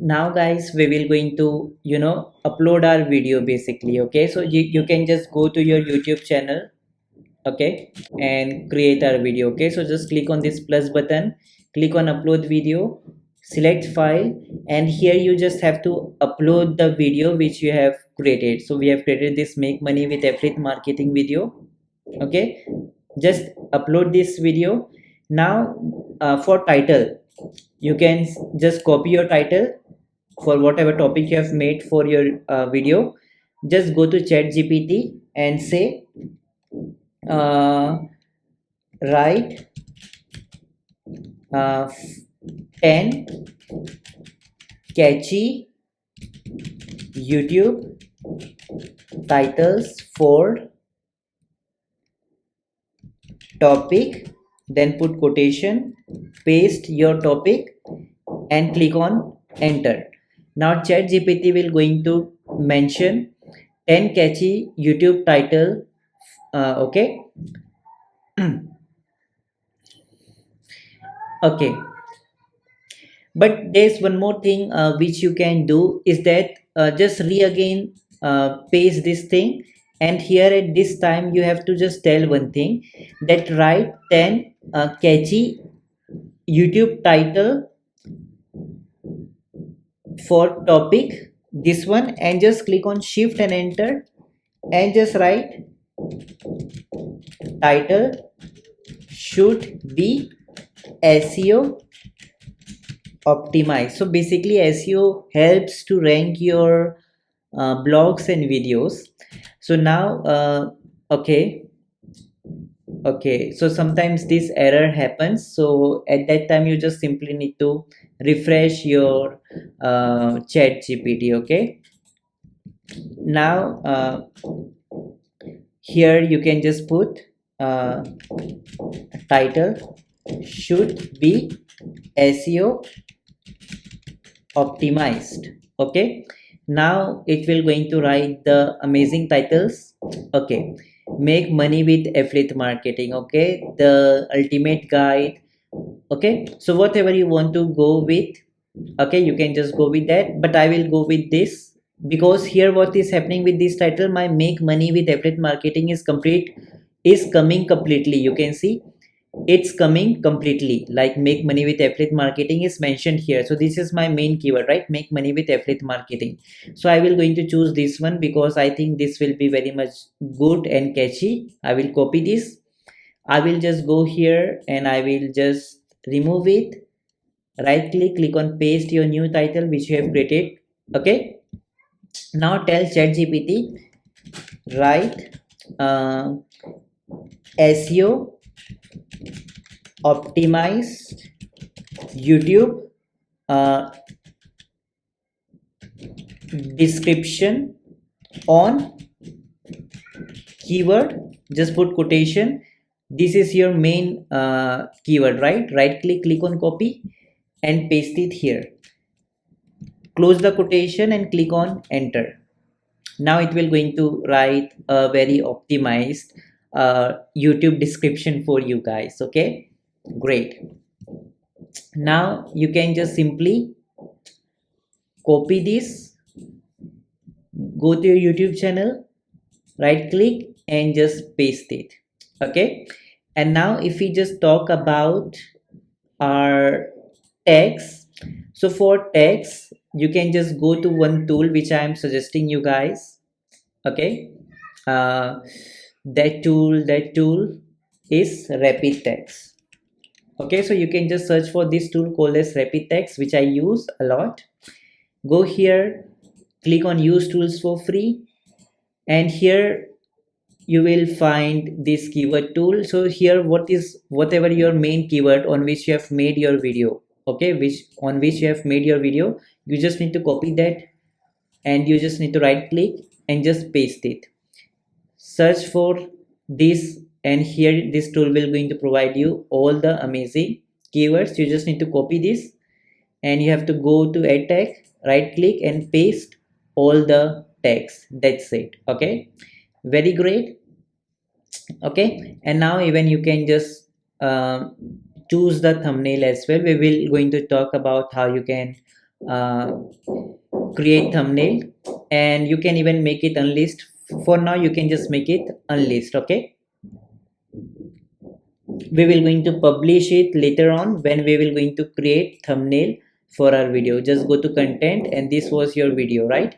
now guys, we will going to upload our video basically. Okay, so you can just go to your YouTube channel, okay, and create our video. Okay, so just click on this plus button, click on upload video, select file, and here you just have to upload the video which you have created. So we have created this make money with affiliate marketing video. Okay, just upload this video. Now for title, you can just copy your title for whatever topic you have made for your video. Just go to ChatGPT and say uh, write 10 catchy YouTube titles for topic, then put quotation, paste your topic, and click on enter. Now ChatGPT will going to mention 10 catchy YouTube title. Okay. Okay, but there's one more thing which you can do is that just again paste this thing, and here at this time you have to just tell one thing, that write 10 catchy YouTube title for topic this one, and just click on shift and enter, and just write title should be SEO optimized. So basically SEO helps to rank your blogs and videos. So now okay, so sometimes this error happens, so at that time you just simply need to refresh your chat gpt. Okay, now here you can just put title should be SEO optimized. Okay, now it will going to write the amazing titles. Okay, make money with affiliate marketing. Okay, the ultimate guide. Okay, so whatever you want to go with, okay, you can just go with that, but I will go with this because here what is happening with this title, my make money with affiliate marketing is coming completely. You can see it's coming completely, like make money with affiliate marketing is mentioned here. So this is my main keyword, right? Make money with affiliate marketing. So I will going to choose this one because I think this will be very much good and catchy. I will copy this. I will just go here and I will just remove it. Right click on paste your new title which you have created. Okay, now tell ChatGPT write SEO optimized YouTube description on keyword, just put quotation. This is your main keyword, right? Right click on copy and paste it here. Close the quotation and click on enter. Now it will going to write a very optimized YouTube description for you guys. Okay, great. Now you can just simply copy this, go to your YouTube channel, right click and just paste it. Okay, and now if we just talk about our text, so for text you can just go to one tool which I am suggesting you guys. Okay, that tool is rapid text. Okay, so you can just search for this tool called as rapid text, which I use a lot. Go here, click on use tools for free, and here you will find this keyword tool. So here whatever your main keyword on which you have made your video, okay, on which you have made your video, you just need to copy that and you just need to right click and just paste it. Search for this, and here this tool will going to provide you all the amazing keywords. You just need to copy this and you have to go to add tag, right click and paste all the tags. That's it. Okay, very great. Okay, and now even you can just choose the thumbnail as well. We will going to talk about how you can create thumbnail, and you can even make it unlist. For now you can just make it unlist. Okay, we will going to publish it later on when we will going to create thumbnail for our video. Just go to content, and this was your video, right?